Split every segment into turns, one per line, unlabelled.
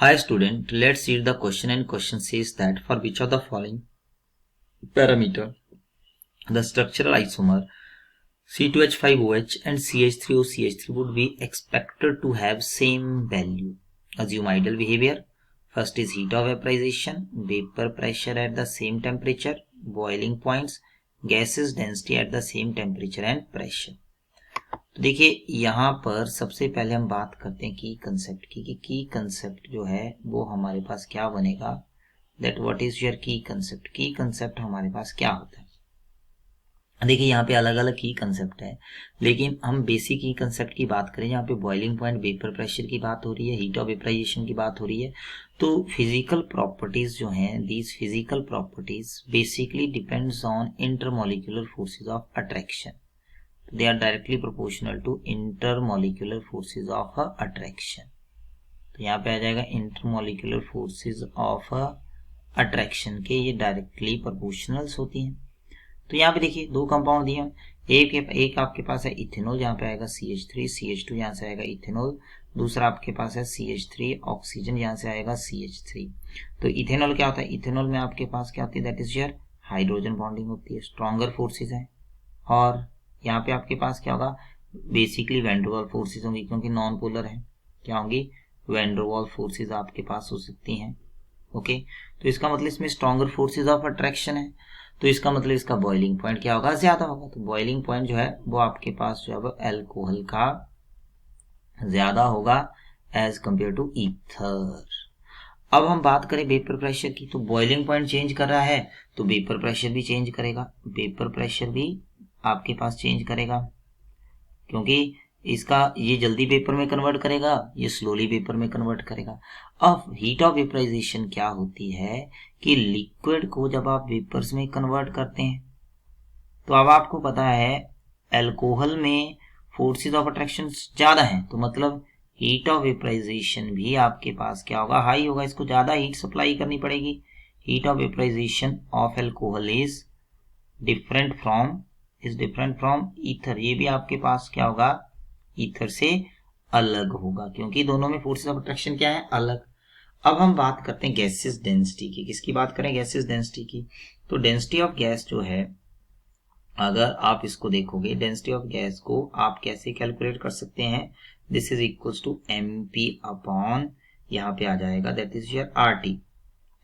Hi student, let's read the question, and question says that for which of the following parameter the structural isomer C2H5OH and CH3OCH3 would be expected to have same value. Assume ideal behavior. First is heat of vaporization, vapor pressure at the same temperature, boiling points, gases density at the same temperature and pressure. तो देखिए यहाँ पर सबसे पहले हम बात करते हैं की कंसेप्ट की कि की कंसेप्ट जो है वो हमारे पास क्या बनेगा, दैट व्हाट इज योर की कंसेप्ट। की कंसेप्ट हमारे पास क्या होता है, देखिए यहाँ पे अलग अलग की कंसेप्ट है, लेकिन हम बेसिक की कंसेप्ट की बात करें, यहाँ पे बॉइलिंग पॉइंट, वेपर प्रेशर की बात हो रही है, हीट ऑफ वेपराइजेशन की बात हो रही है। तो फिजिकल प्रॉपर्टीज जो हैं, these physical properties basically depends on intermolecular forces of attraction. They are directly proportional to intermolecular forces of attraction। तो यहाँ पे आ जाएगा intermolecular forces of attraction के ये डायरेक्टली प्रोपोर्शनल्स होती हैं। तो यहाँ पे देखिए दो कंपाउंड दिए हैं, एक आपके पास है इथेनॉल, जहाँ पे आएगा CH3, CH2 यहाँ से आएगा इथेनॉल। दूसरा आपके पास है CH3 ऑक्सीजन, यहाँ से आएगा CH3। तो इथेनॉल क्या होता है, इथेनॉल में आपके पास क्या होती है, that is your hydrogen bonding होती है, स्ट्रॉन्गर फोर्सेज है। और यहाँ पे आपके पास क्या होगा, बेसिकली वैंडरवाल फोर्सेज होंगी, क्योंकि नॉन पोलर है, क्या होंगी, वैंडरवाल फोर्सेज आपके पास हो सकती हैं। ओके, तो इसका मतलब इसमें स्ट्रॉन्गर फोर्सेज ऑफ अट्रैक्शन है, तो इसका मतलब इसका बॉइलिंग पॉइंट क्या होगा, ज्यादा होगा। तो बॉइलिंग पॉइंट जो है वो आपके पास जो है एल्कोहल का ज्यादा होगा एज कंपेयर टू ईथर। अब हम बात करें वेपर प्रेशर की, तो बॉइलिंग पॉइंट चेंज कर रहा है तो वेपर प्रेशर भी चेंज करेगा, वेपर प्रेशर भी आपके पास चेंज करेगा, क्योंकि इसका ये जल्दी वेपर में कन्वर्ट करेगा, ये स्लोली वेपर में कन्वर्ट करेगा। अब हीट ऑफ वेपराइजेशन क्या होती है कि लिक्विड को जब आप वेपर्स में कन्वर्ट करते हैं, तो अब आपको पता है अल्कोहल में फोर्सेस ऑफ अट्रैक्शन ज्यादा हैं, तो मतलब हीट ऑफ वेपराइजेशन भी आपके पास क्या होगा, हाई होगा, इसको ज्यादा हीट सप्लाई करनी पड़ेगी। Heat of vaporisation of alcohol is different from ether, ये भी आपके पास क्या होगा, ईथर से अलग होगा, क्योंकि दोनों में फोर्सेस ऑफ अट्रैक्शन क्या है, अलग। अब हम बात करते हैं गैसेस डेंसिटी की, किसकी बात करें, गैसेस डेंसिटी की। तो डेंसिटी ऑफ गैस जो है, अगर आप इसको देखोगे, डेंसिटी ऑफ गैस को आप कैसे कैलकुलेट कर सकते हैं, this is equals to mp upon, यहाँ पे आ जाएगा that is your RT।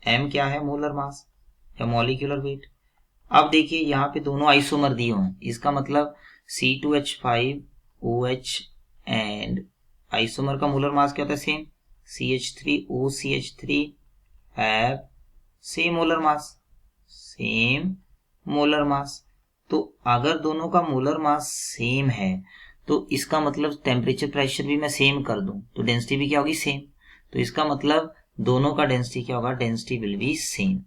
m क्या है, मोलर मास या मॉलिक्यूलर वेट। अब देखिए यहाँ पे दोनों आइसोमर दिए हुए हैं, इसका मतलब C2H5OH एंड आइसोमर का मोलर मास क्या होता है, same, CH3OCH3 have same molar mass. तो अगर दोनों का मोलर मास सेम है, तो इसका मतलब टेम्परेचर प्रेशर भी मैं सेम कर दूं तो डेंसिटी भी क्या होगी, सेम। तो इसका मतलब दोनों का डेंसिटी क्या होगा, density will be same,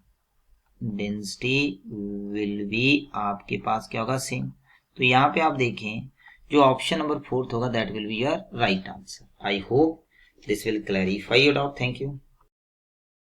density will be आपके पास क्या होगा, सेम। तो यहाँ पे आप देखें जो ऑप्शन नंबर 4 होगा that will be your right answer. I hope this will clarify your doubt. Thank you.